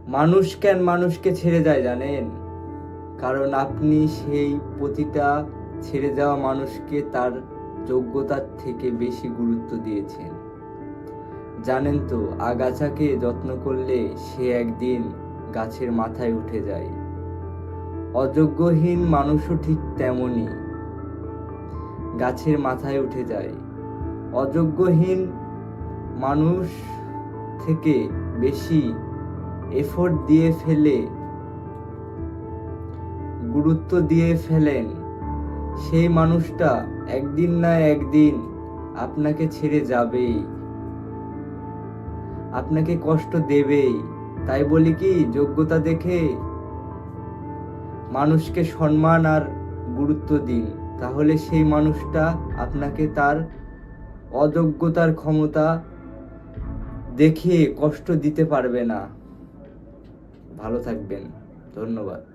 মানুষ কেন মানুষকে ছেড়ে যায় জানেন? কারণ আপনি সেই প্রতিটা ছেড়ে যাওয়া মানুষকে তার যোগ্যতার থেকে বেশি গুরুত্ব দিয়েছেন। জানেন তো, আগাছাকে যত্ন করলে সে একদিন গাছের মাথায় উঠে যায়। অযোগ্যহীন মানুষও ঠিক তেমনই, গাছের মাথায় উঠে যায়। অযোগ্যহীন মানুষ থেকে বেশি এফোর্ট দিয়ে ফেলে, গুরুত্ব দিয়ে ফেলেন, সেই মানুষটা একদিন না একদিন আপনাকে ছেড়ে যাবেই, আপনাকে কষ্ট দেবেই। তাই বলি কি, যোগ্যতা দেখে মানুষকে সম্মান আর গুরুত্ব দিন, তাহলে সেই মানুষটা আপনাকে তার অযোগ্যতার ক্ষমতা দেখিয়ে কষ্ট দিতে পারবে না। ভালো থাকবেন, ধন্যবাদ।